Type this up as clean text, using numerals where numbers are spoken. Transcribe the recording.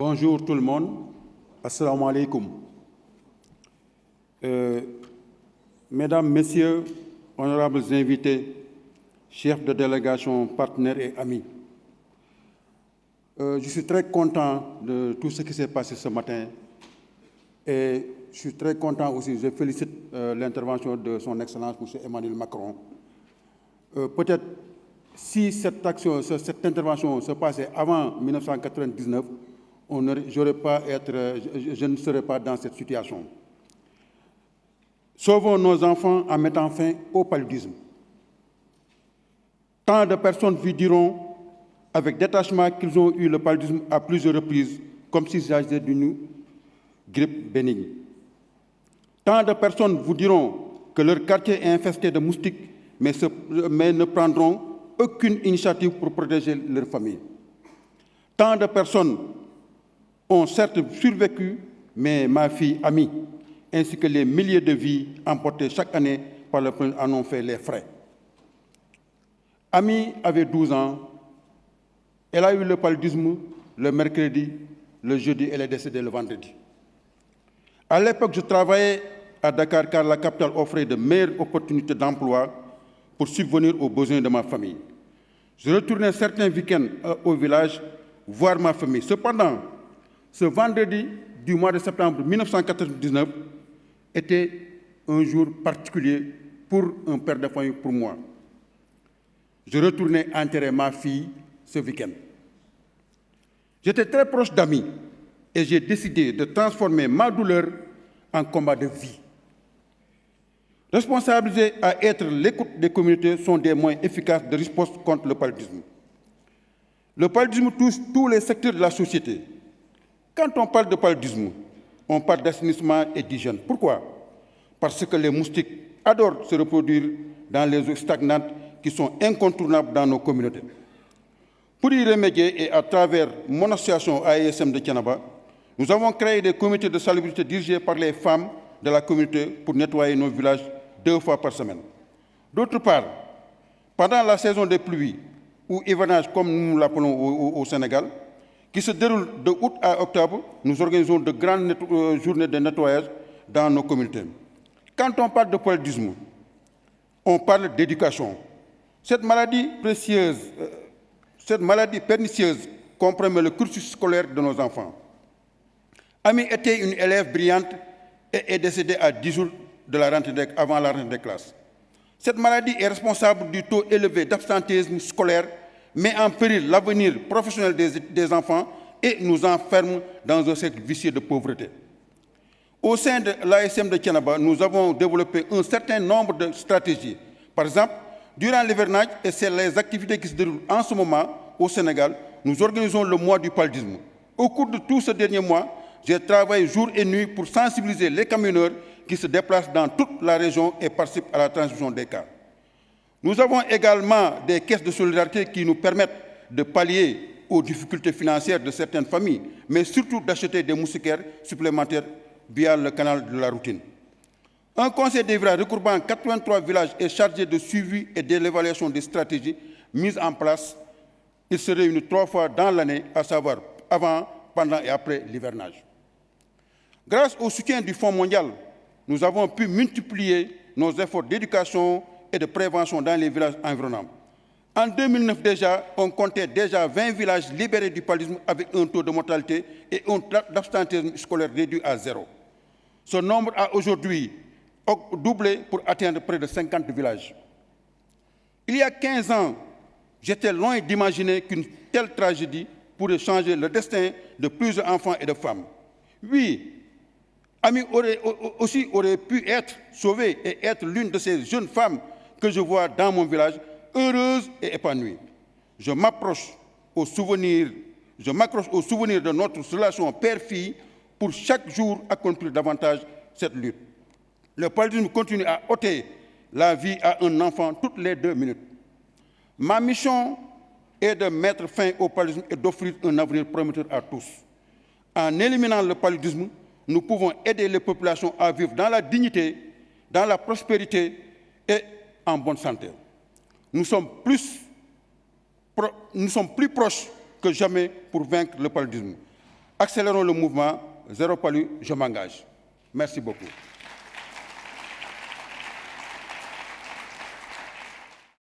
Bonjour tout le monde. Assalamu alaikum. Mesdames, Messieurs, honorables invités, chefs de délégation, partenaires et amis, je suis très content de tout ce qui s'est passé ce matin et je suis très content aussi, je félicite l'intervention de son Excellence, M. Emmanuel Macron. Peut-être si cette intervention se passait avant 1999, je ne serais pas dans cette situation. Sauvons nos enfants en mettant fin au paludisme. Tant de personnes vous diront avec détachement qu'ils ont eu le paludisme à plusieurs reprises, comme s'il s'agissait d'une grippe bénigne. Tant de personnes vous diront que leur quartier est infesté de moustiques, mais ne prendront aucune initiative pour protéger leur famille. Tant de personnes ont certes survécu, mais ma fille Ami, ainsi que les milliers de vies emportées chaque année par le paludisme en ont fait les frais. Ami avait 12 ans, elle a eu le paludisme le mercredi, le jeudi, elle est décédée le vendredi. À l'époque, je travaillais à Dakar car la capitale offrait de meilleures opportunités d'emploi pour subvenir aux besoins de ma famille. Je retournais certains week-ends au village voir ma famille. Cependant, ce vendredi du mois de septembre 1999 était un jour particulier pour un père de famille, pour moi. Je retournais enterrer ma fille ce week-end. J'étais très proche d'amis et j'ai décidé de transformer ma douleur en combat de vie. Responsabiliser à être l'écoute des communautés sont des moyens efficaces de riposte contre le paludisme. Le paludisme touche tous les secteurs de la société. Quand on parle de paludisme, on parle d'assainissement et d'hygiène. Pourquoi? Parce que les moustiques adorent se reproduire dans les eaux stagnantes qui sont incontournables dans nos communautés. Pour y remédier et à travers mon association AESM de Thiénaba, nous avons créé des comités de salubrité dirigés par les femmes de la communauté pour nettoyer nos villages 2 fois par semaine. D'autre part, pendant la saison des pluies, ou hivernage comme nous l'appelons au Sénégal, qui se déroule de août à octobre, nous organisons de grandes journées de nettoyage dans nos communautés. Quand on parle de paludisme, on parle d'éducation. Cette maladie pernicieuse compromet le cursus scolaire de nos enfants. Ami était une élève brillante et est décédée à 10 jours de avant la rentrée des classes. Cette maladie est responsable du taux élevé d'absentéisme scolaire, met en péril l'avenir professionnel des enfants et nous enferme dans un cercle vicieux de pauvreté. Au sein de l'ASM de Thiénaba, nous avons développé un certain nombre de stratégies. Par exemple, durant l'hivernage, et c'est les activités qui se déroulent en ce moment au Sénégal, nous organisons le mois du paludisme. Au cours de tout ce dernier mois, j'ai travaillé jour et nuit pour sensibiliser les camionneurs qui se déplacent dans toute la région et participent à la transmission des cas. Nous avons également des caisses de solidarité qui nous permettent de pallier aux difficultés financières de certaines familles, mais surtout d'acheter des moustiquaires supplémentaires via le canal de la routine. Un conseil des villages regroupant 83 villages est chargé de suivi et de l'évaluation des stratégies mises en place. Il se réunit 3 fois dans l'année, à savoir avant, pendant et après l'hivernage. Grâce au soutien du Fonds mondial, nous avons pu multiplier nos efforts d'éducation et de prévention dans les villages environnants. En 2009 déjà, on comptait déjà 20 villages libérés du paludisme avec un taux de mortalité et un taux d'absentéisme scolaire réduit à 0. Ce nombre a aujourd'hui doublé pour atteindre près de 50 villages. Il y a 15 ans, j'étais loin d'imaginer qu'une telle tragédie pourrait changer le destin de plusieurs enfants et de femmes. Oui, Ami aurait pu être sauvée et être l'une de ces jeunes femmes que je vois dans mon village, heureuse et épanouie. Je m'accroche au souvenir de notre relation père-fille pour chaque jour accomplir davantage cette lutte. Le paludisme continue à ôter la vie à un enfant toutes les 2 minutes. Ma mission est de mettre fin au paludisme et d'offrir un avenir prometteur à tous. En éliminant le paludisme, nous pouvons aider les populations à vivre dans la dignité, dans la prospérité et en bonne santé. Nous sommes plus proches que jamais pour vaincre le paludisme. Accélérons le mouvement. Zéro palu, je m'engage. Merci beaucoup.